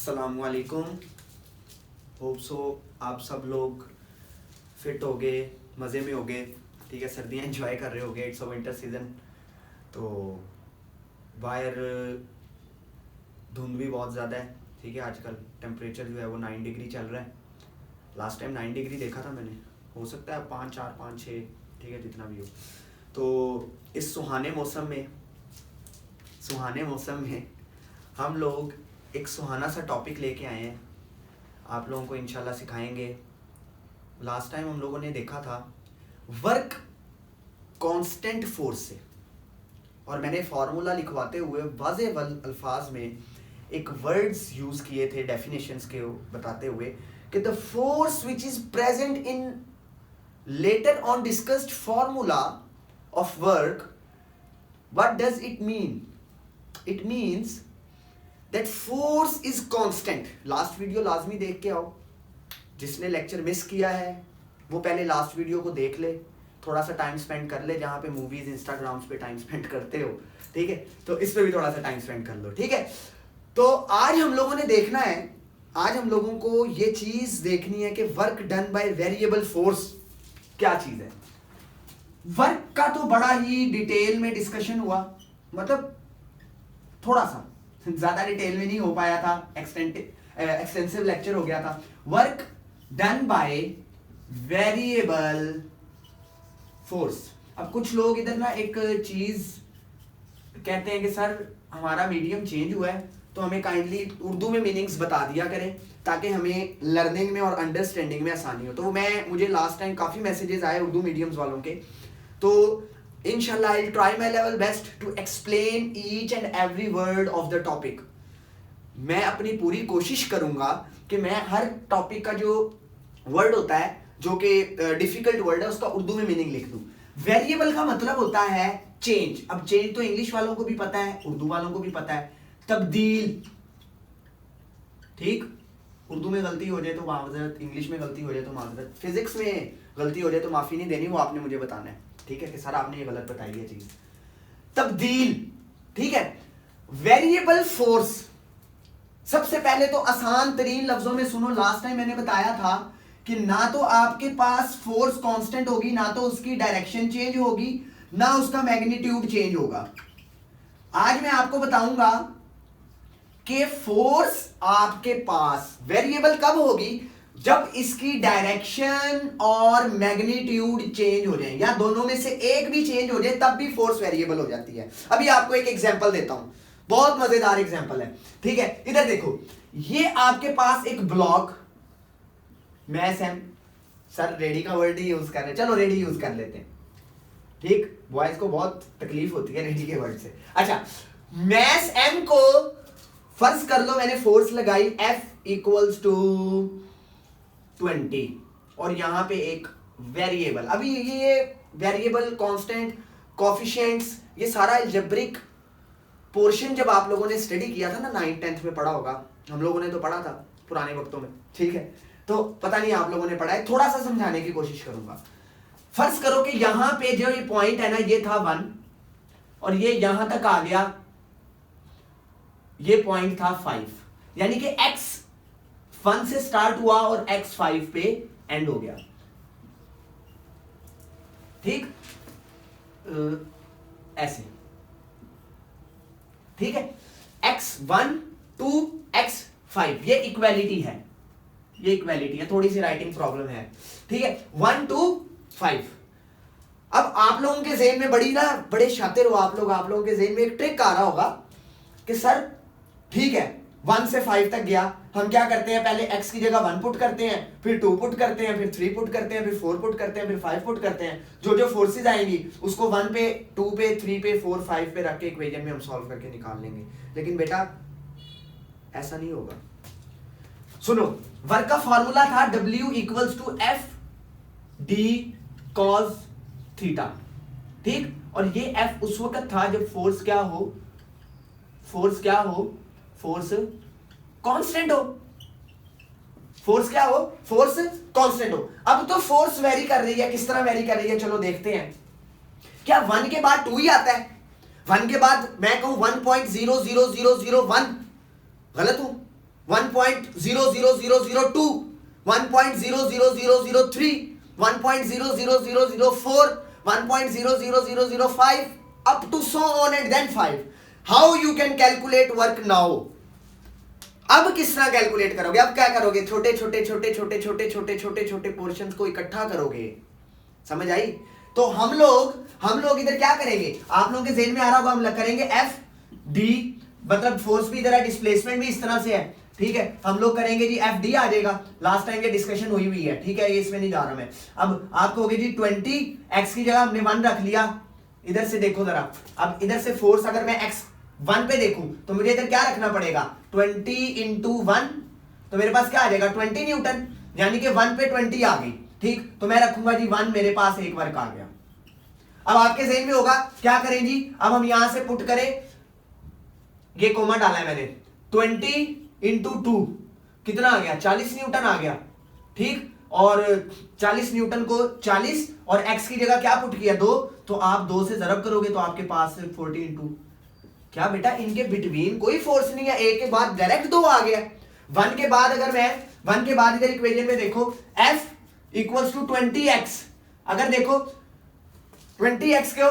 अस्सलामुअलैकुम। Hope so आप सब लोग फिट हो गए, मज़े में हो गए। ठीक है, सर्दियाँ एंजॉय कर रहे हो गए। It's a winter season. तो बाहर धुंध भी बहुत ज़्यादा है। ठीक है, आजकल टेम्परेचर जो है वो 9 डिग्री चल रहा है। लास्ट टाइम 9 डिग्री देखा था मैंने। हो सकता है 5, 4, 5, 6, ठीक है, जितना भी हो। तो इस सुहाने मौसम में हम लोग एक सुहाना सा टॉपिक लेके आए हैं। आप लोगों को इंशाल्लाह सिखाएंगे। लास्ट टाइम हम लोगों ने देखा था वर्क कांस्टेंट फोर्स से, और मैंने फार्मूला लिखवाते हुए वाज़ेह अल्फाज में एक वर्ड्स यूज किए थे, डेफिनेशंस के बताते हुए कि the force which is present in later on discussed formula of work, what does it mean? It means that force is constant. Last video लाजमी देख के आओ। जिसने लेक्चर मिस किया है वो पहले लास्ट वीडियो को देख ले, थोड़ा सा टाइम स्पेंड कर ले। जहाँ पे मूवीज इंस्टाग्राम्स पे टाइम स्पेंड करते हो, ठीक है, तो इस पे भी थोड़ा सा टाइम स्पेंड कर लो। ठीक है, तो आज हम लोगों ने देखना है, आज हम लोगों को ये चीज देखनी है कि work done by variable force क्या चीज है। वर्क का तो बड़ा ही डिटेल में डिस्कशन हुआ, मतलब थोड़ा सा ज्यादा डिटेल में नहीं हो पाया था, एक्सटेंसिव लेक्चर हो गया था। Work done by variable force. अब कुछ लोग इधर ना एक चीज कहते हैं कि सर हमारा मीडियम चेंज हुआ है, तो हमें काइंडली उर्दू में मीनिंग्स बता दिया करें ताकि हमें लर्निंग में और अंडरस्टैंडिंग में आसानी हो। तो मुझे लास्ट टाइम काफ़ी मैसेजेस आए उर्दू मीडियम्स वालों के, तो इंशाल्लाह I will try my level best to explain each and every word of the topic. मैं अपनी पूरी कोशिश करूंगा कि मैं हर टॉपिक का जो वर्ड होता है, जो कि डिफिकल्ट वर्ड है, उसका उर्दू में मीनिंग लिख दूं। वेरिएबल का मतलब होता है चेंज। अब चेंज तो इंग्लिश वालों को भी पता है, उर्दू वालों को भी पता है। तब्दील, ठीक, उर्दू में गलती हो जाए तो माजरत, इंग्लिश में गलती हो जाए तो माजरत, फिजिक्स में गलती हो जाए तो माफी नहीं देनी, वो आपने मुझे बताना है। ठीक है, कि सर आपने ये गलत बताई है चीज। तब्दील, ठीक है। वेरिएबल फोर्स, सबसे पहले तो आसान तरीन लफ्जों में सुनो। लास्ट टाइम मैंने बताया था कि ना तो आपके पास फोर्स कांस्टेंट होगी, ना तो उसकी डायरेक्शन चेंज होगी, ना उसका मैग्नीट्यूड चेंज होगा। आज मैं आपको बताऊंगा कि फोर्स आपके पास वेरिएबल कब होगी, जब इसकी डायरेक्शन और मैग्नीट्यूड चेंज हो जाए, या दोनों में से एक भी चेंज हो जाए, तब भी फोर्स वेरिएबल हो जाती है। अभी आपको एक एग्जांपल देता हूं, बहुत मजेदार एग्जांपल है। ठीक है, इधर देखो, ये आपके पास एक block, mass M, already का वर्ड ही यूज कर रहे हैं, चलो रेडी यूज कर लेते हैं। ठीक, बॉयज को बहुत तकलीफ होती है रेडी के वर्ड से। अच्छा, मैस एम को फर्ज कर लो मैंने फोर्स लगाई F इक्वल्स टू 20, और यहां पे एक वेरिएबल। अभी ये वेरिएबल, कांस्टेंट, कोफिशिएंट्स, ये सारा अलजेब्रिक पोर्शन जब आप लोगों ने स्टडी किया था ना, 9th 10th में पढ़ा होगा, हम लोगों ने तो पढ़ा था पुराने वक्तों में। ठीक है, तो पता नहीं आप लोगों ने पढ़ा है, थोड़ा सा समझाने की कोशिश करूंगा। फर्ज करो कि यहां पे जो ये पॉइंट है ना, ये था 1, और ये यहां तक आ गया, ये पॉइंट था 5, यानी कि x 1 से स्टार्ट हुआ और x 5 पे एंड हो गया। ठीक, ऐसे, ठीक है, x1 to x5, ये इक्वालिटी है, ये इक्वालिटी है, थोड़ी सी राइटिंग प्रॉब्लम है। ठीक है, 1 to 5। अब आप लोगों के ज़हन में बड़े शातिर हो आप लोगों के ज़हन में एक ट्रिक आ रहा होगा कि सर ठीक है 1 से 5 तक गया, हम क्या करते हैं, पहले x की जगह 1 पुट करते हैं, फिर 2 पुट करते हैं, फिर 3 पुट करते हैं, फिर 4 पुट करते हैं, फिर 5 पुट करते हैं। जो जो फोर्सेज आएंगी उसको 1 पे, 2 पे, 3 पे, 4, 5 पे रख के इक्वेशन में हम सॉल्व करके निकाल लेंगे। लेकिन बेटा ऐसा नहीं होगा। सुनो, वर्क का फॉर्मूला था W equals to F D cos theta. ठीक, और ये F उस वक्त था जब फोर्स क्या हो, फोर्स कांस्टेंट हो। फोर्स क्या हो, फोर्स कांस्टेंट हो। अब तो फोर्स वेरी कर रही है, किस तरह वेरी कर रही है, चलो देखते हैं। क्या 1 के बाद 2 ही आता है? 1 के बाद मैं कहूं 1.00001, गलत हूं? 1.00002, 1.00003, 1.00004, 1.00005 up to so on and then 5. How you can calculate work now? अब किस तरह कैलकुलेट करोगे? अब क्या करोगे? छोटे छोटे छोटे छोटे छोटे छोटे छोटे छोटे पोर्शंस को इकट्ठा करोगे। समझ आई? तो हम लोग इधर क्या करेंगे? आप लोगों के जेहन में आ रहा होगा, हम करेंगे एफ डी, मतलब फोर्स भी इधर है, डिस्प्लेसमेंट भी इस तरह से है, ठीक है। हम लोग करेंगे जी एफ डी आ जाएगा, लास्ट टाइम ये डिस्कशन हुई है, ठीक है, ये इसमें नहीं जा रहा मैं। अब आप कहोगे जी 20x की जगह हमने 1 रख लिया। इधर से देखो जरा, अब इधर से फोर्स अगर मैं x 1 पे देखूं तो मुझे इधर क्या रखना पड़ेगा? 20 इंटू 1, तो मेरे पास क्या आ जाएगा? 20 न्यूटन, यानी कि 1 पे 20 आ गई, ठीक। तो मैं रखूंगा जी 1, मेरे पास एक वर्क आ गया। अब आपके ज़हन में होगा क्या करें जी? अब हम यहां से पुट करें, ये कोमा डाला है मैंने, 20 इंटू 2 कितना आ गया? 40 न्यूटन आ गया, ठीक। और 40 न्यूटन को 40 और x की जगह क्या पुट किया? 2, तो आप 2 से ज़रब करोगे तो आपके पास 40 इंटू, क्या बेटा इनके बिटवीन कोई फोर्स नहीं है, एक के बाद डायरेक्ट 2 आ गया। 1 के बाद अगर मैं 1 के बाद इधर इक्वेशन में देखो F इक्वल्स टू 20x, अगर देखो 20x को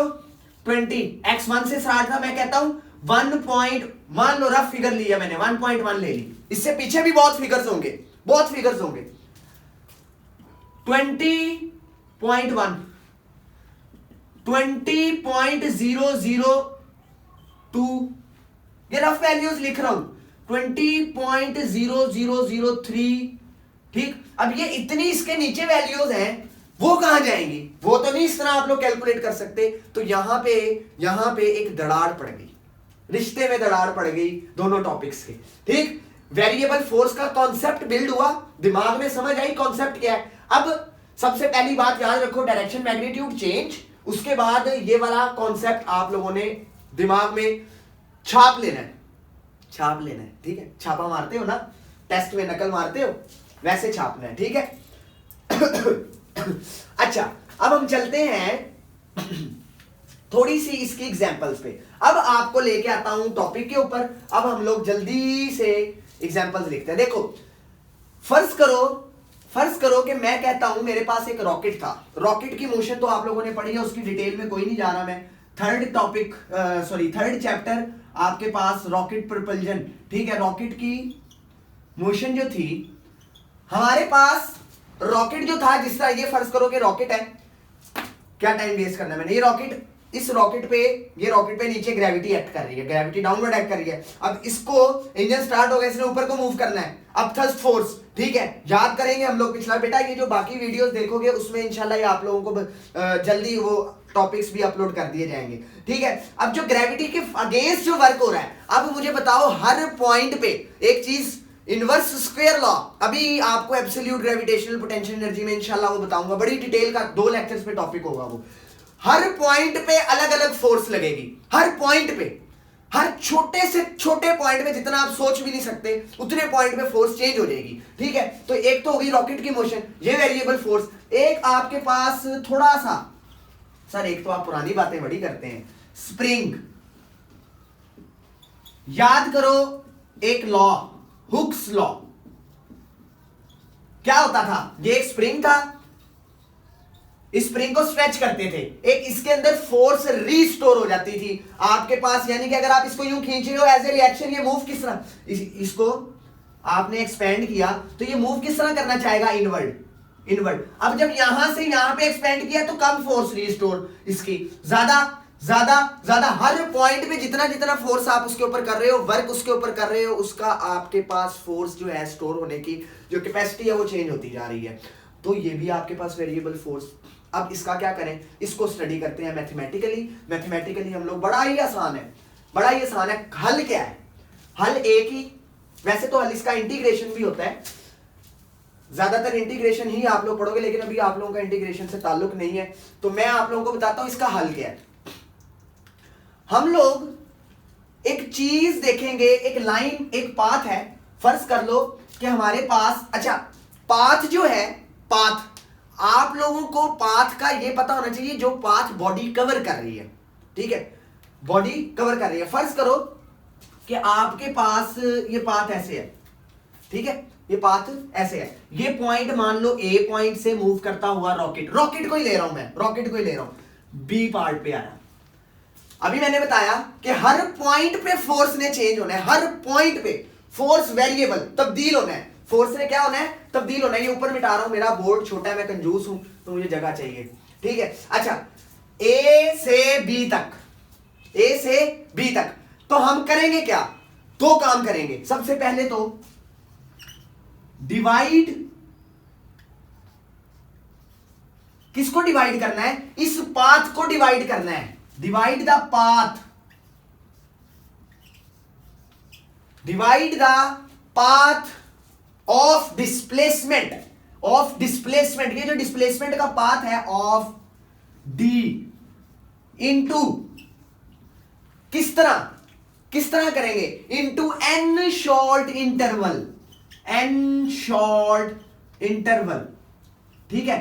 20x 1 से स्टार्ट था, मैं कहता हूं 1.1 लो, रफ फिगर लिया मैंने, 1.1 ले ली, इससे पीछे भी बहुत फिगर्स होंगे, बहुत फिगर्स होंगे। 20.1, 20.002, ये रफ वैल्यूज लिख रहा हूं, 20.0003, ठीक। अब ये इतनी इसके नीचे वैल्यूज हैं, वो कहां जाएंगी? वो तो नहीं इस तरह आप लोग कैलकुलेट कर सकते। तो यहां पे एक दरार पड़ गई, रिश्ते में दरार पड़ गई दोनों टॉपिक्स के, ठीक। वेरिएबल फोर्स का कॉन्सेप्ट बिल्ड हुआ, दिमाग में समझ आई कॉन्सेप्ट क्या है। अब सबसे पहली बात याद रखो, डायरेक्शन मैग्नीट्यूड चेंज, उसके बाद ये वाला कॉन्सेप्ट आप लोगों ने दिमाग में छाप लेना है, ठीक है। छापा मारते हो ना, टेस्ट में नकल मारते हो, वैसे छापना है, ठीक है। अच्छा, अब हम चलते हैं थोड़ी सी इसकी एग्जांपल्स पे। अब आपको लेके आता हूं टॉपिक के ऊपर, अब हम लोग जल्दी से एग्जांपल्स लिखते हैं। देखो, फर्ज करो कि मैं कहता हूं मेरे पास एक रॉकेट था। रॉकेट की मोशन तो आप लोगों ने पढ़ी है, उसकी डिटेल में कोई नहीं जा रहा मैं। थर्ड चैप्टर आपके पास रॉकेट प्रपल्जन, ठीक है। रॉकेट की मोशन जो थी, हमारे पास रॉकेट जो था, जिस तरह ये फर्ज करो कि रॉकेट है, क्या टाइम वेस्ट करना है मैंने, ये रॉकेट, इस रॉकेट पे नीचे ग्रेविटी एक्ट कर रही है, ग्रेविटी डाउनवर्ड एक्ट कर रही है। अब इसको इंजन स्टार्ट हो गया, इसने ऊपर को मूव करना है, अब थ्रस्ट फोर्स, ठीक है। याद करेंगे हम लोग पिछला, बेटा ये जो बाकी वीडियोस देखोगे उसमें इंशाल्लाह ये आप लोगों को जल्दी वो टॉपिक्स भी अपलोड कर दिए जाएंगे, ठीक है। अब जो ग्रेविटी के अगेंस्ट जो वर्क हो रहा है, अब मुझे बताओ हर पॉइंट पे एक चीज, इनवर्स स्क्वायर लॉ, अभी आपको एब्सोल्यूट ग्रेविटेशनल पोटेंशियल एनर्जी में इंशाल्लाह वो बताऊंगा, बड़ी डिटेल का 2 लेक्चर्स पे टॉपिक होगा वो। हर पॉइंट पे अलग अलग फोर्स लगेगी, हर पॉइंट पे, हर छोटे से छोटे पॉइंट में, जितना आप सोच भी नहीं सकते उतने पॉइंट पे फोर्स चेंज हो जाएगी, ठीक है। तो एक तो होगी रॉकेट की मोशन, ये वेरिएबल फोर्स। एक आपके पास थोड़ा सा, सर एक तो आप पुरानी बातें बड़ी करते हैं, स्प्रिंग। याद करो एक लॉ, हुक्स लॉ, क्या होता था? ये एक स्प्रिंग था, इस स्प्रिंग को स्ट्रेच करते थे, एक इसके अंदर फोर्स रीस्टोर हो जाती थी आपके पास, यानी कि अगर आप इसको यूं खींच रहे हो एज ए रिएक्शन, ये मूव किस तरह, इसको आपने एक्सपेंड किया तो ये मूव किस तरह करना चाहेगा? इनवर्ड। अब जब यहां से यहां पे एक्सपेंड किया तो कम फोर्स रीस्टोर, इसकी ज्यादा हर पॉइंट पे जितना फोर्स आप उसके ऊपर कर रहे हो, वर्क उसके ऊपर कर रहे हो, उसका आपके पास फोर्स जो है स्टोर होने की जो कैपेसिटी है वो चेंज होती जा रही है। तो ये भी आपके पास वेरिएबल फोर्स। अब इसका क्या करें? इसको स्टडी करते हैं मैथमेटिकली हम लोग, बड़ा ही आसान है। हल क्या है? हल एक ही, वैसे तो हल इसका इंटीग्रेशन भी होता है, ज्यादातर इंटीग्रेशन ही आप लोग पढ़ोगे, लेकिन अभी आप लोगों का इंटीग्रेशन से ताल्लुक नहीं है, तो मैं आप लोगों को बताता हूं इसका हल क्या है। हम लोग एक चीज देखेंगे, एक लाइन, एक पाथ है। फर्ज कर लो कि हमारे पास, अच्छा पाथ जो है, पाथ, आप लोगों को पाथ का ये पता होना चाहिए जो पाथ बॉडी कवर कर रही है, ठीक है, बॉडी कवर कर रही है। फर्ज करो कि आपके पास ये पाथ ऐसे है, ठीक है, ये पाथ ऐसे है, ये पॉइंट मान लो ए पॉइंट से मूव करता हुआ रॉकेट को ही ले रहा हूं मैं, रॉकेट को ही ले रहा हूं, बी पार्ट पे आया। अभी मैंने बताया कि हर पॉइंट पे फोर्स ने चेंज होना है, हर पॉइंट पे फोर्स वेरिएबल तब्दील होना है, फोर्स ने क्या होना है, तब्दील होना है। ये ऊपर मिटा रहा हूं, मेरा बोर्ड छोटा है, मैं कंजूस हूं तो मुझे जगह चाहिए, ठीक है। अच्छा, ए से बी तक, ए से बी तक, तो हम करेंगे क्या, दो काम करेंगे। सबसे पहले तो डिवाइड, किसको डिवाइड करना है, इस पाथ को डिवाइड करना है, divide the path, divide the path of displacement, of displacement, ये जो डिस्प्लेसमेंट का पाथ है ऑफ डी इंटू, किस तरह करेंगे, into an short interval, an short interval, ठीक है।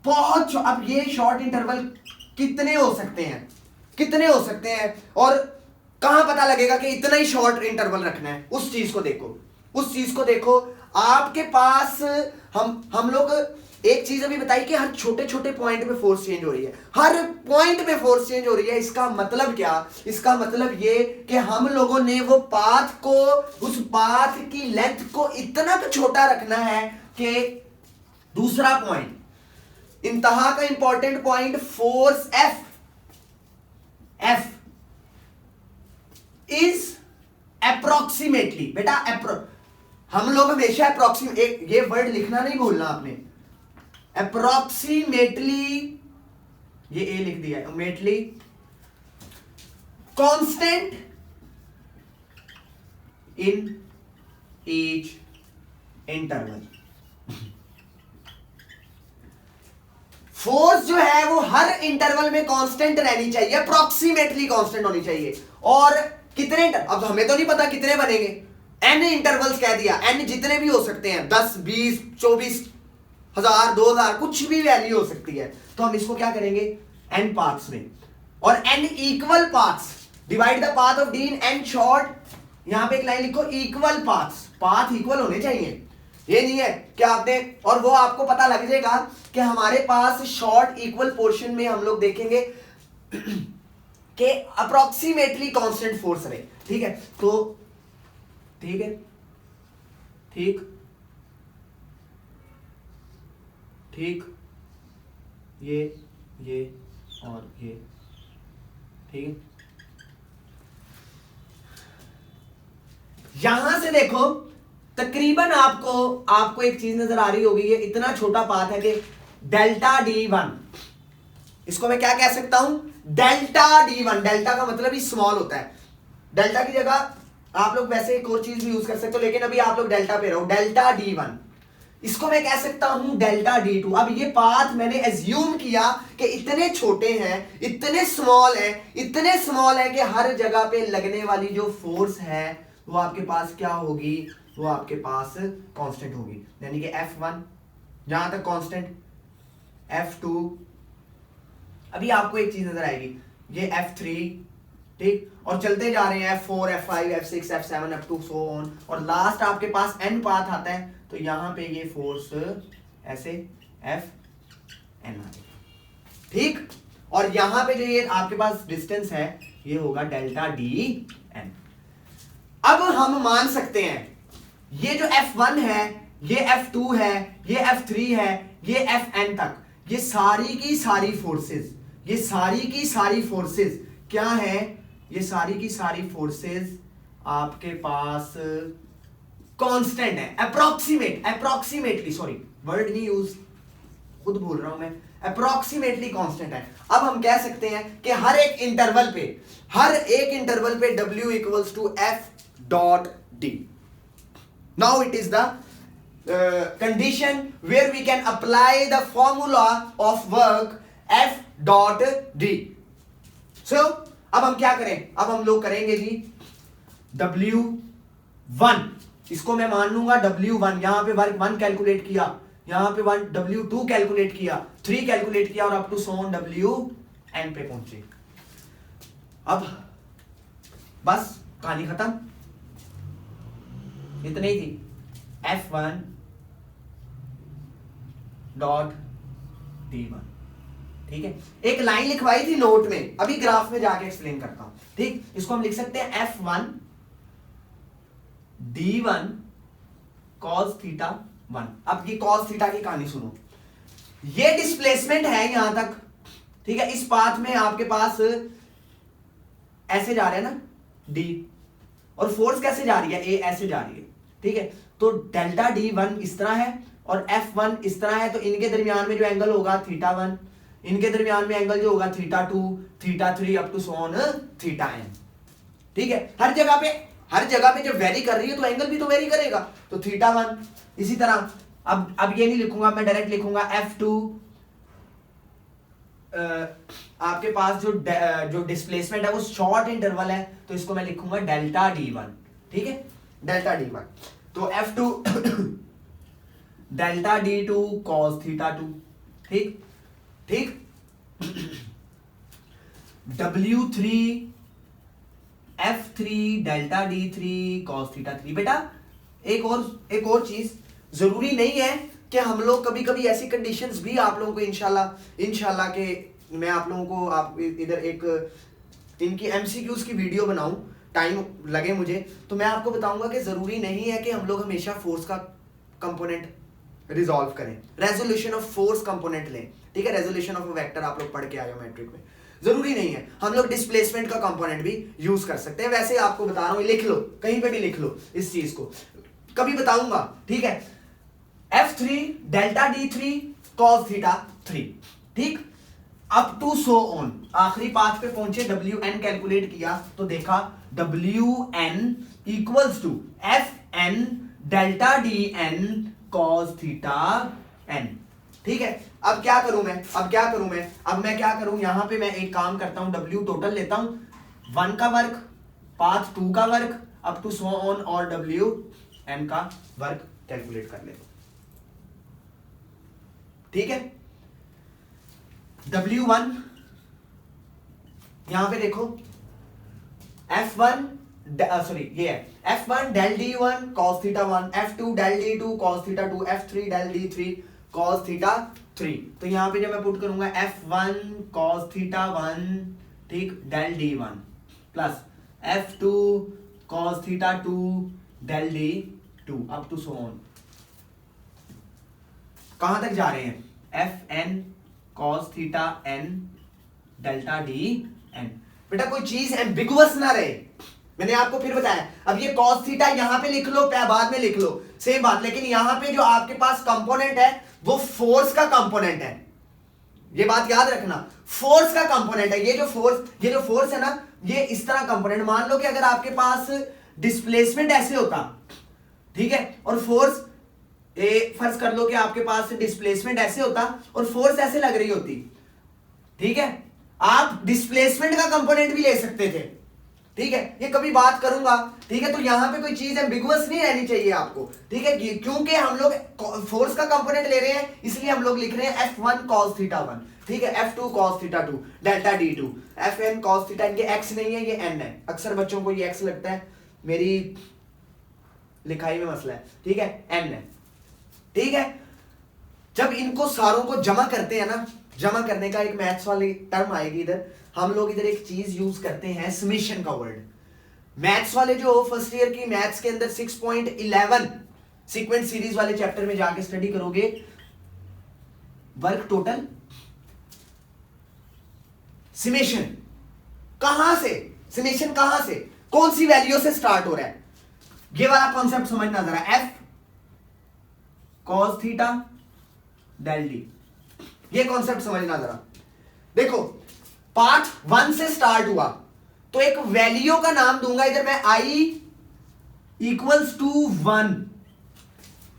बहुत, अब ये शॉर्ट इंटरवल कितने हो सकते हैं, कितने हो सकते हैं, और कहां पता लगेगा कि इतना ही शॉर्ट इंटरवल रखना है, उस चीज को देखो, उस चीज को देखो। आपके पास हम लोग एक चीज अभी बताई कि हर छोटे छोटे पॉइंट पे फोर्स चेंज हो रही है, हर पॉइंट पे फोर्स चेंज हो रही है। इसका मतलब क्या, इसका मतलब ये कि हम लोगों ने वो पाथ को, उस पाथ की लेंथ को इतना तो छोटा रखना है कि दूसरा पॉइंट, इंतहा का important point, force F, F is approximately, बेटा हम लोग हमेशा अप्रोक्सीमेट, ये वर्ड लिखना नहीं भूलना आपने, अप्रोक्सीमेटली, ये ए लिख दिया है, मेटली constant in each interval. Force जो है वो हर इंटरवल में कांस्टेंट रहनी चाहिए, अप्रोक्सीमेटली कांस्टेंट होनी चाहिए। और कितने, अब हमें तो नहीं पता कितने बनेंगे, एन इंटरवल्स कह दिया, एन जितने भी हो सकते हैं, 10, 20, 24, 1000, 2000, कुछ भी वैल्यू हो सकती है। तो हम इसको क्या करेंगे, एन पाथ्स में, और N equal paths, divide the path of D in N short, यहां पे एक लाइन लिखो, इक्वल पाथ्स, पाथ इक्वल होने चाहिए, ये नहीं है कि आपने, और वो आपको पता लग जाएगा कि हमारे पास शॉर्ट इक्वल पोर्शन में हम लोग देखेंगे कि अप्रोक्सीमेटली कांस्टेंट फोर्स रहे, ठीक है। तो ठीक है, ठीक ठीक, ये और ये, ठीक है। यहां से देखो तकरीबन आपको एक चीज नजर आ रही होगी, ये इतना छोटा पाथ है कि डेल्टा D1, इसको मैं क्या कह सकता हूं, डेल्टा D1, डेल्टा का मतलब ही स्मॉल होता है, डेल्टा की जगह आप लोग वैसे एक और चीज भी यूज कर सकते हो, लेकिन अभी आप लोग डेल्टा पे रहो, डेल्टा D1, इसको मैं कह सकता हूं डेल्टा D2। अब ये पाथ मैंने एज्यूम किया कि इतने छोटे हैं, इतने स्मॉल है, इतने स्मॉल है कि हर जगह पे लगने वाली जो फोर्स है वो आपके पास क्या होगी, वो आपके पास कांस्टेंट होगी, यानी कि F1 जहां तक कांस्टेंट, F2, अभी आपको एक चीज नजर आएगी, ये F3, ठीक, और चलते जा रहे हैं F4, F5, F6, F7, F2 so on, और लास्ट आपके पास n पाथ आता है, तो यहां पे ये फोर्स ऐसे Fn आ जाएगा, ठीक। और यहां पे जो ये आपके पास डिस्टेंस है ये होगा डेल्टा Dn। अब हम मान सकते हैं ये जो F1 है, ये F2 है, ये F3 है, ये Fn तक, ये सारी की सारी फोर्सेस, ये सारी की सारी फोर्सेस क्या है, ये सारी की सारी फोर्सेस आपके पास कांस्टेंट है, अप्रोक्सीमेटली, सॉरी वर्ड नहीं यूज, खुद बोल रहा हूं मैं, अप्रोक्सीमेटली कांस्टेंट है। अब हम कह सकते हैं कि हर एक इंटरवल पे W equals to F dot D। Now it is the condition where we can apply the formula of work F dot D. So अब हम क्या करें, अब हम लोग करेंगे जी W1, इसको मैं मान लूंगा W1, यहां पे वर्क 1 कैलकुलेट किया, यहां पे W2 कैलकुलेट किया, 3 कैलकुलेट किया, और अप टू सोन Wn पे पहुंचे। अब बस कहानी खत्म, इतनी ही थी। F1 dot D1। ठीक है, एक लाइन लिखवाई थी नोट में, अभी ग्राफ में जाके एक्सप्लेन करता हूं। ठीक, इसको हम लिख सकते हैं F1 D1 cos थीटा 1। अब ये cos थीटा की कहानी सुनो, ये डिस्प्लेसमेंट है यहां तक। ठीक है, इस पाथ में आपके पास ऐसे जा रहा है ना D, और फोर्स कैसे जा रही है, A ऐसे जा रही है। ठीक है, तो डेल्टा D1 इस तरह है और F1 इस तरह है, तो इनके दरमियान में जो एंगल होगा थीटा 1, इनके दरमियान में एंगल जो होगा theta 2, theta 3 up to so on theta n। ठीक है, हर जगह पे जब वेरी कर रही है तो एंगल भी तो वेरी करेगा, तो थीटा 1। इसी तरह अब ये नहीं लिखूंगा मैं, डायरेक्ट लिखूंगा F2 आपके पास जो डिस्प्लेसमेंट है वो शॉर्ट इंटरवल है, तो इसको मैं लिखूंगा डेल्टा D1। ठीक है, डेल्टा D1, तो F2 delta D2 cos theta 2। ठीक ठीक, W3 F3 delta D3 cos theta 3। बेटा एक और चीज, जरूरी नहीं है कि हम लोग कभी कभी ऐसी कंडीशंस भी आप लोगों को इंशाल्लाह के मैं आप लोगों को आप इधर एक इनकी एमसीक्यूज की वीडियो बनाऊं, टाइम लगे मुझे तो मैं आपको बताऊंगा कि जरूरी नहीं है कि हम लोग हमेशा फोर्स का कंपोनेंट रिजॉल्व करें, रेजोल्यूशन ऑफ फोर्स कंपोनेंट लें। ठीक है, रेजोल्यूशन ऑफ वेक्टर आप लोग पढ़ के आए हो मैट्रिक में, जरूरी नहीं है, हम लोग डिस्प्लेसमेंट का कंपोनेंट भी यूज कर सकते हैं। वैसे आपको बता रहा हूं, लिख लो, कहीं पे भी लिख लो इस चीज को, कभी बताऊंगा। ठीक है, F3 delta D3 cos theta 3। ठीक, अप टू सो ऑन, आखिरी पाथ पे पहुंचे, WN कैलकुलेट किया तो देखा WN equals to FN delta DN cos theta n। ठीक है, अब क्या करूं मैं, अब मैं क्या करूं, यहां पे मैं एक काम करता हूं, W टोटल लेता हूं, 1 का वर्क, पाथ 2 का work, up to so on, और WN का वर्क कैलकुलेट कर लेता हूं। ठीक है, W1 यहां पे देखो, F1 सॉरी ये है F1 del D1 cos theta 1, F2 del D2 cos theta 2, F3 del D3 cos theta 3। तो यहां पे जब मैं पुट करूंगा F1 cos थीटा 1, ठीक, del D1 plus F2 cos theta 2 del D2 up to so on, कहां तक जा रहे हैं, Fn cos theta n delta DN। बेटा कोई चीज एम्बिगुअस ना रहे, मैंने आपको फिर बताया। अब ये cos थीटा यहां पे लिख लो, बाद में लिख लो, सेम बात, लेकिन यहां पे जो आपके पास कंपोनेंट है वो फोर्स का कंपोनेंट है, ये बात याद रखना, फोर्स का कंपोनेंट है। ये जो फोर्स है ना, ये इस तरह कंपोनेंट, मान लो कि अगर आपके पास डिस्प्लेसमेंट ऐसे होता, ठीक है, और फोर्स फर्ज कर लो कि आपके पास डिस्प्लेसमेंट ऐसे होता और फोर्स ऐसे लग रही होती, ठीक है, आप डिस्प्लेसमेंट का कंपोनेंट भी ले सकते थे। ठीक है, ये कभी बात करूंगा। ठीक है, तो यहां पे कोई चीज एम्बिगुअस नहीं रहनी चाहिए आपको। ठीक है, क्योंकि हम लोग फोर्स का कंपोनेंट ले रहे हैं, इसलिए हम लोग लिख रहे हैं F1 cos थीटा 1, ठीक है, F2 cos theta 2 delta D2, Fn cos theta, इनके x नहीं है, ये n है। अक्सर बच्चों को ये x लगता है, मेरी लिखाई में मसला है, ठीक है, n है। ठीक है, जब इनको सारों को जमा करते हैं ना, जमा करने का एक मैथ्स वाली टर्म आएगी इधर, हम लोग इधर एक चीज यूज करते हैं, समेशन का वर्ड। मैथ्स वाले जो फर्स्ट ईयर की मैथ्स के अंदर 6.11 सीक्वेंस सीरीज वाले चैप्टर में जाके स्टडी करोगे, वर्क टोटल समेशन कहां से, समेशन कहां से, कौन सी वैल्यू से स्टार्ट हो रहा है, ये वाला कॉन्सेप्ट समझना जरा। F cos theta del D, ये कॉन्सेप्ट समझना जरा। देखो पार्ट 1 से स्टार्ट हुआ तो एक वैल्यू का नाम दूंगा इधर मैं, I equals to 1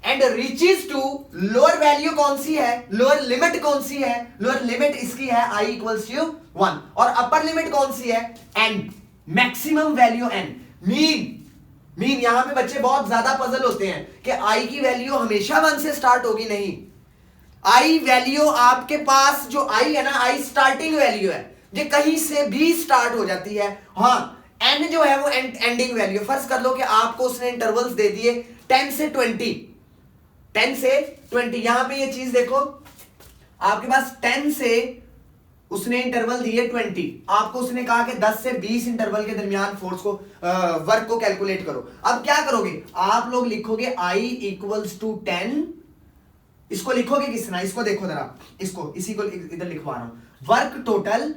and reaches to, lower value कौन सी है, लोअर लिमिट कौन सी है, लोअर लिमिट इसकी है I इक्वल्स टू 1, और अपर लिमिट कौन सी है, n, maximum value n। Mean यहां पे बच्चे बहुत ज्यादा पजल होते हैं कि I की वैल्यू हमेशा 1 से स्टार्ट होगी, नहीं, I वैल्यू आपके पास जो I है ना, I स्टार्टिंग वैल्यू है, ये कहीं से भी स्टार्ट हो जाती है। हाँ, n जो है वो एंडिंग वैल्यू। फर्ज कर लो कि आपको उसने इंटरवल्स दे दिए 10 से 20, 10 से 20। यहां पे ये चीज देखो, आपके पास 10 से उसने इंटरवल दिए 20, आपको उसने कहा कि 10 से 20 इंटरवल के दरमियान फोर्स को वर्क को कैलकुलेट करो। अब क्या करोगे आप लोग, लिखोगे I इक्वल्स टू 10। इसको लिखोगे किस तरह, इसको देखो जरा, इसको इसी को इधर लिखवा रहा हूं, work total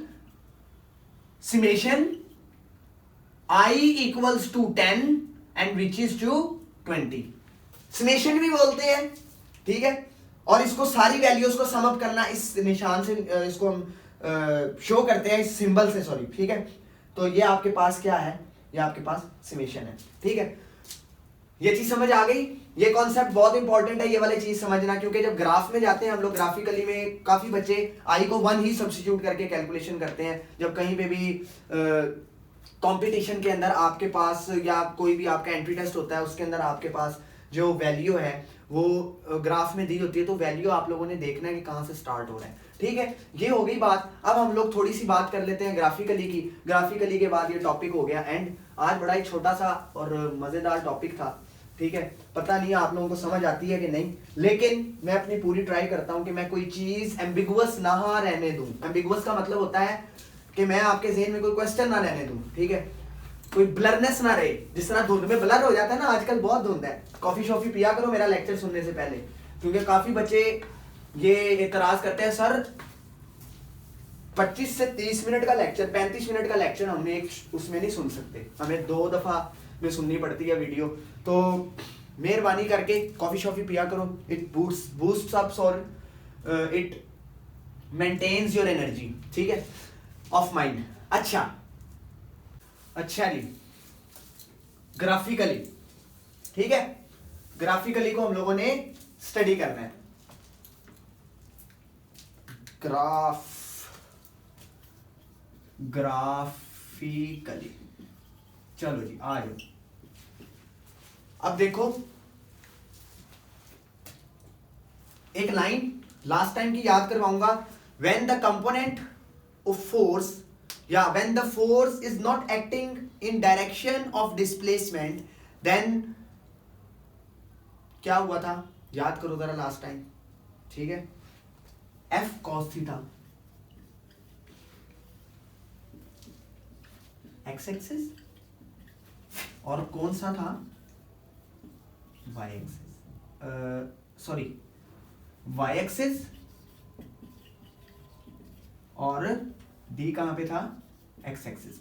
summation I equals to 10 and which is to 20। Summation भी बोलते हैं, ठीक है। और इसको सारी वैल्यूज को सम अप करना इस निशान से, इसको हम शो करते हैं इस सिंबल से, सॉरी, ठीक है। तो ये आपके पास क्या है, ये आपके पास समेशन है, ठीक है। ये चीज समझ आ गई। ये कॉन्सेप्ट बहुत इंपॉर्टेंट है, ये वाली चीज समझना, क्योंकि जब ग्राफ में जाते हैं हम लोग, ग्राफिकली में काफी बच्चे आई को 1 ही सब्स्टिट्यूट करके कैलकुलेशन करते हैं। जब कहीं पे भी कंपटीशन के अंदर आपके पास, या कोई भी आपका एंट्री टेस्ट होता है, उसके अंदर आपके पास जो वैल्यू है वो ग्राफ में दी होती है, तो वैल्यू आप लोगों ने देखना है कि कहां से स्टार्ट हो रहा है, ठीक है। ये हो गई बात। अब हम लोग थोड़ी सी बात कर लेते हैं ग्राफिकली की। ग्राफिकली के बाद ये टॉपिक हो गया एंड। आज बड़ा ही छोटा सा और मजेदार टॉपिक था, ठीक है। पता नहीं आप लोगों को समझ आती है कि नहीं, लेकिन मैं अपनी पूरी ट्राई करता हूं कि मैं कोई चीज एम्बिगुअस ना रहने दूं। एम्बिगुअस का मतलब होता है कि मैं आपके ज़हन में कोई क्वेश्चन ना रहने दूं, ठीक है, कोई ब्लरनेस ना रहे। जिस तरह धुंध में ब्लर हो जाता है ना, आजकल बहुत धुंध है। कॉफी शॉफी पिया करो मेरा लेक्चर सुनने से पहले, क्योंकि काफी बच्चे ये एतराज करते हैं, सर 25 से 30 मिनट का लेक्चर, 35 मिनट का लेक्चर हमने एक उसमें नहीं सुन सकते, हमें 2 दफा में सुननी पड़ती है वीडियो। तो मेहरबानी करके कॉफी शॉफी पिया करो, इट बूस्ट्स अप्स और इट मेंटेन्स योर एनर्जी, ठीक है, ऑफ माइंड। अच्छा जी, ग्राफिकली, ठीक है, ग्राफिकली को हम लोगों ने स्टडी करना है। ग्राफिकली, चलो जी आ जाओ। अब देखो एक लाइन लास्ट टाइम की याद करवाऊंगा, when the component of force, या when the force is not acting in direction of displacement, then क्या हुआ था, याद करो जरा लास्ट टाइम, ठीक है। F cos theta X axis, और कौन सा था, Y axis, sorry Y axis, और डी कहां पे था, एक्स एक्सिस,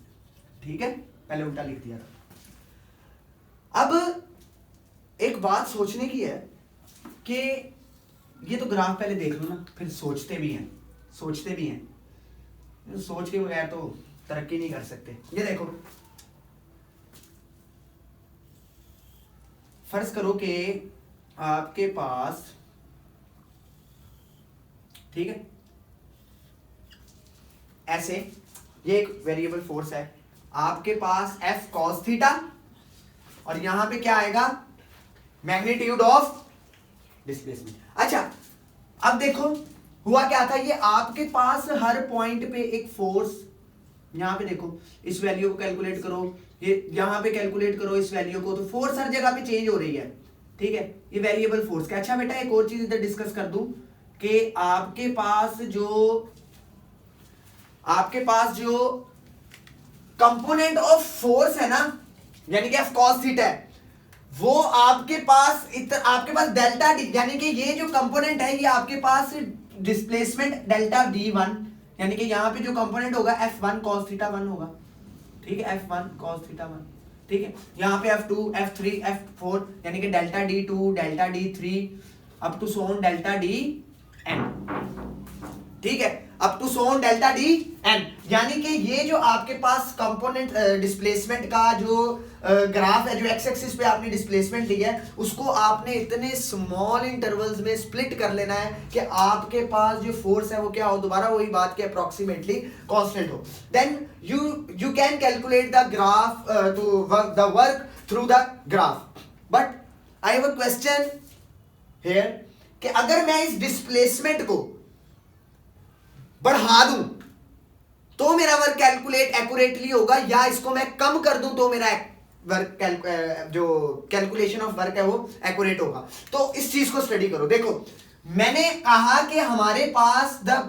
ठीक है, पहले उल्टा लिख दिया था। अब एक बात सोचने की है कि ये तो ग्राफ पहले देख लो ना, फिर सोचते भी हैं, सोच के बगैर तो तरक्की नहीं कर सकते। ये देखो, फर्ज करो कि आपके पास, ठीक है, ऐसे ये एक वेरिएबल फोर्स है, आपके पास एफ कॉस थीटा, और यहां पे क्या आएगा, मैग्नीट्यूड ऑफ डिस्प्लेसमेंट। अच्छा, अब देखो हुआ क्या था, ये आपके पास हर पॉइंट पे एक फोर्स, यहां पे देखो इस वैल्यू को कैलकुलेट करो, ये यहां पे कैलकुलेट करो इस वैल्यू को, तो फोर्स हर जगह पे चेंज हो रही है, ठीक है, ये वेरिएबल फोर्स का। अच्छा बेटा, एक और चीज इधर डिस्कस कर दूं कि आपके पास जो कंपोनेंट ऑफ फोर्स है ना, यानी कि एफ कॉस थीटा है, वो आपके पास डेल्टा डी, यानी कि ये जो कंपोनेंट है ये आपके पास डिस्प्लेसमेंट डेल्टा D1, यानी कि यहां पे जो कंपोनेंट होगा F1 cos थीटा 1 होगा, ठीक है, F1 cos थीटा 1, ठीक है। यहां पे F2 F3 F4, यानी कि delta D2 delta D3 up to so on delta Dn, ठीक है, up to so on delta Dn, यानी कि ये जो आपके पास कंपोनेंट डिस्प्लेसमेंट का जो ग्राफ है, जो एक्स एक्सिस पे आपने डिस्प्लेसमेंट ली है, उसको आपने इतने स्मॉल इंटरवल्स में स्प्लिट कर लेना है कि आपके पास जो फोर्स है वो क्या हो, दोबारा वही बात कि अप्रोक्सीमेटली कांस्टेंट हो। Then you can calculate the graph to the work through the graph. But I have a question here कि अगर मैं इस डिस्प्लेसमेंट को बढ़ा दूं तो मेरा वर्क कैलकुलेट एक्यूरेटली होगा, या इसको मैं कम कर दूं तो मेरा वर्क जो कैलकुलेशन ऑफ वर्क है वो एक्यूरेट होगा। तो इस चीज को स्टडी करो। देखो मैंने कहा कि हमारे पास the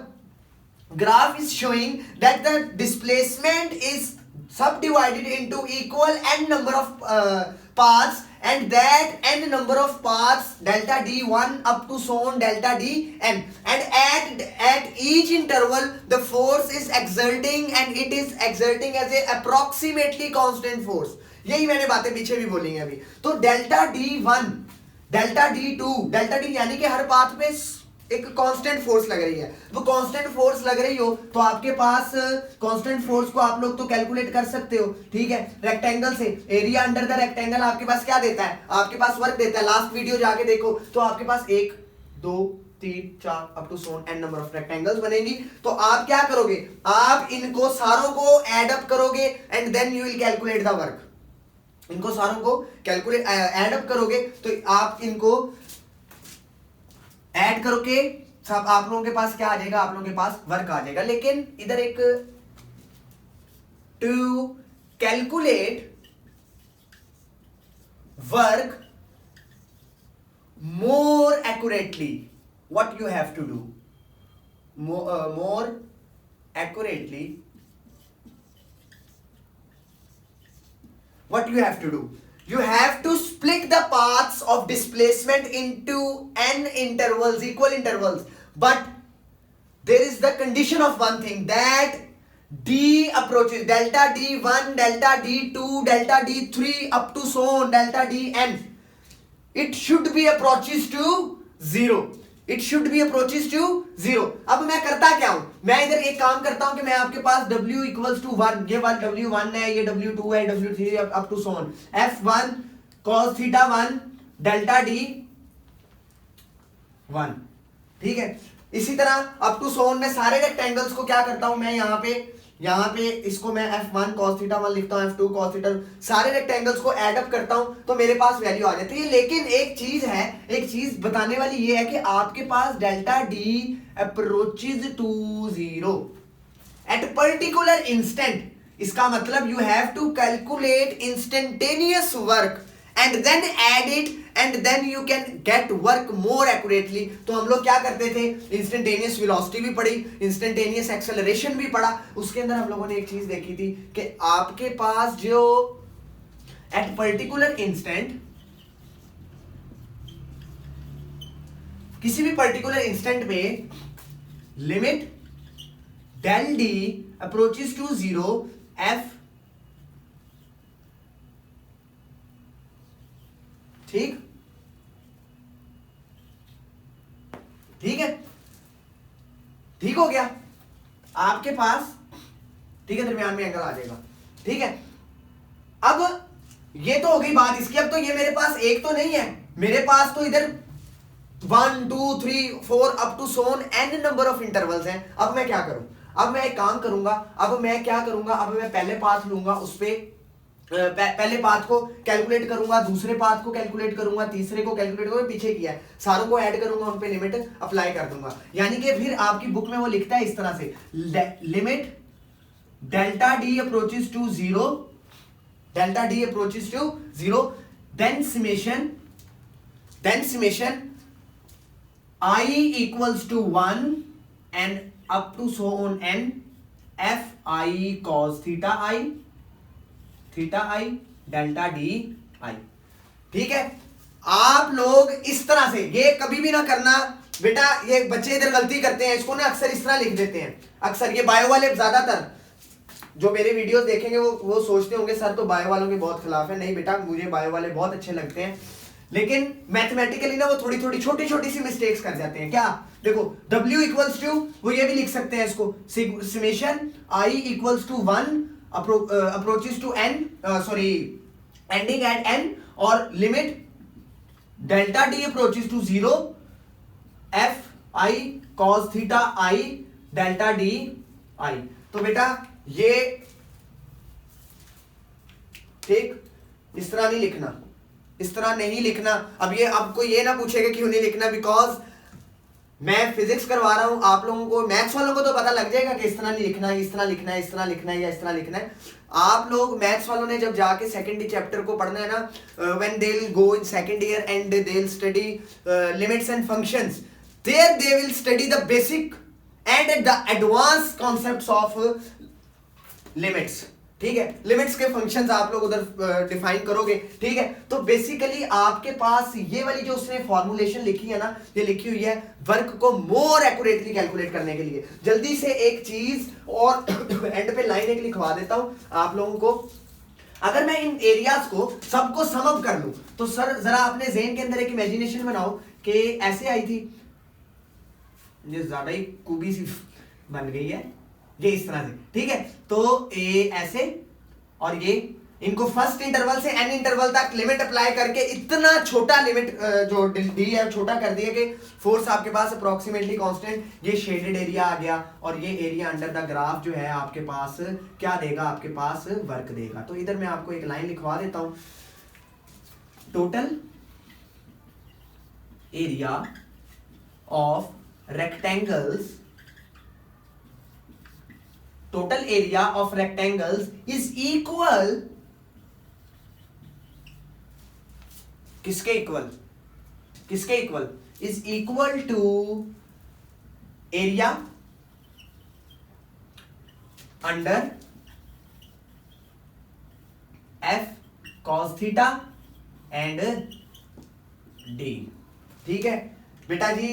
graph is showing that the displacement is subdivided into equal n number of paths, and that n number of paths delta d1 up to so on delta dn, and at each interval the force is exerting and it is exerting as a approximately constant force। यही मैंने बातें पीछे भी बोली हैं अभी। तो delta d1 delta d2 delta d यानी कि हर पाथ पे एक कांस्टेंट फोर्स लग रही है। वो कांस्टेंट फोर्स लग रही हो तो आपके पास कांस्टेंट फोर्स को आप लोग तो कैलकुलेट कर सकते हो, ठीक है। रेक्टेंगल से एरिया अंडर द रेक्टेंगल आपके पास क्या देता है, आपके पास वर्क देता है। लास्ट वीडियो जाके देखो तो आपके पास 1 2 3 4 up to so N number of rectangles बनेंगी। तो आप क्या करोगे, आप इनको सारों को ऐड अप करोगे and then you will calculate the work. इनको सारों को कैलकुलेट ऐड अप करोगे तो आप इनको ऐड करोगे, सब आप लोगों के पास क्या आ जाएगा, आप लोगों के पास वर्क आ जाएगा। लेकिन इधर एक to calculate work more accurately what you have to do, more accurately what you have to do, you have to split the paths of displacement into n intervals, equal intervals, but there is the condition of one thing, that d approaches delta d1 delta d2 delta d3 up to so on delta dn, it should be approaches to 0, it should be approaches to 0। अब मैं करता क्या हूं, मैं इधर एक काम करता हूं कि मैं आपके पास w इक्वल्स टू 1, ये w1 है, ये w2 है, w3 up to so on, f1 cos theta 1 delta d 1, ठीक है। इसी तरह अप टू सो ऑन में सारे रेक्टेंगल्स को क्या करता हूं मैं, यहाँ पे इसको मैं f1 cos थीटा 1 लिखता हूं, f2 cos थीटा, सारे रेक्टेंगल्स को ऐड अप करता हूं तो मेरे पास वैल्यू आ जाती है। लेकिन एक चीज है, एक चीज बताने वाली ये है कि आपके पास delta d approaches to 0 at particular instant. इसका मतलब you have to calculate instantaneous work and then add it and then you can get work more accurately. तो हम लोग क्या करते थे, इंस्टेंटेनियस वेलोसिटी भी पढ़ी, इंस्टेंटेनियस एक्सेलरेशन भी पढ़ा। उसके अंदर हम लोगों ने एक चीज देखी थी कि आपके पास जो एट पर्टिकुलर इंस्टेंट, किसी भी पर्टिकुलर इंस्टेंट पे limit del D approaches to 0 F, ठीक ठीक है, ठीक हो गया आपके पास, ठीक है, दरमियान में एंगल आ जाएगा, ठीक है। अब ये तो हो गई बात इसकी। अब तो ये मेरे पास एक तो नहीं है, मेरे पास तो इधर 1 2 3 4 up to so on n number of intervals हैं। अब मैं क्या करूं, अब मैं एक काम करूंगा, अब मैं क्या करूंगा, अब मैं पहले पाथ लूंगा, उस पे पहले पाथ को कैलकुलेट करूंगा, दूसरे पाथ को कैलकुलेट करूंगा, तीसरे को कैलकुलेट करूंगा, पीछे किया है, सारों को ऐड करूंगा, उन पे लिमिट अप्लाई कर दूंगा। यानी कि फिर आपकी बुक में वो लिखता है इस तरह से, limit delta D approaches to 0, delta D approaches to 0, then summation I equals to 1 and up to so on n f I cos theta i delta D I, ठीक है। आप लोग इस तरह से, ये कभी भी ना करना बेटा, ये बच्चे इधर गलती करते हैं, इसको ना अक्सर इस तरह लिख देते हैं। अक्सर ये बायो वाले ज्यादातर जो मेरे वीडियोस देखेंगे वो सोचते होंगे सर तो बायो वालों के बहुत खिलाफ है। नहीं बेटा, मुझे बायो वाले बहुत अच्छे लगते हैं, लेकिन मैथमेटिकली ना वो थोड़ी थोड़ी छोटी छोटी सी मिस्टेक्स कर जाते हैं। क्या देखो, w इक्वल्स टू, वो ये भी लिख सकते हैं इसको, summation I equals to 1 approaches to n, sorry ending at n, और limit delta d approaches to 0 f I cos theta i delta d i। तो बेटा ये ठीक इस तरह नहीं लिखना, इस तरह नहीं लिखना। अब ये आपको ये ना पूछेगा क्यों नहीं लिखना, बिकॉज मैं फिजिक्स करवा रहा हूं, आप लोगों को, मैथ्स वालों को तो पता लग जाएगा कि इस तरह नहीं लिखना है, इस तरह लिखना है, इस तरह लिखना है या इस तरह लिखना है। आप लोग मैथ्स वालों ने जब जाके सेकंड चैप्टर को पढ़ना है ना, when they will go in second year and they will study limits and functions, there they will study the basic and the advance concepts of limits. ठीक है, लिमिट्स के फंक्शंस आप लोग उधर डिफाइन करोगे। ठीक है, तो बेसिकली आपके पास ये वाली जो उसने फॉर्मुलेशन लिखी है ना, ये लिखी हुई है वर्क को मोर एक्यूरेटली कैलकुलेट करने के लिए। जल्दी से एक चीज और एंड पे लाइन एक लिखवा देता हूं आप लोगों को। अगर मैं इन एरियाज को सबको सम अप कर लूं तो सर जरा अपने ज़हन के अंदर एक इमेजिनेशन बनाओ कि ऐसे आई थी, ये ज्यादा ही खूबी सी बन गई है, ये इस तरह से। ठीक है, तो ए ऐसे और ये, इनको फर्स्ट इंटरवल से एन इंटरवल तक लिमिट अप्लाई करके इतना छोटा लिमिट जो डी है छोटा कर दिया कि फोर्स आपके पास अप्रोक्सीमेटली कांस्टेंट, ये शेडेड एरिया आ गया और ये एरिया अंडर द ग्राफ जो है आपके पास क्या देगा, आपके पास वर्क देगा। तो इधर मैं आपको एक लाइन लिखवा देता हूं, total area of rectangles, total area of rectangles is equal, किसके इक्वल, किसके equal, is equal to area under f cos theta and d। ठीक है बेटा जी।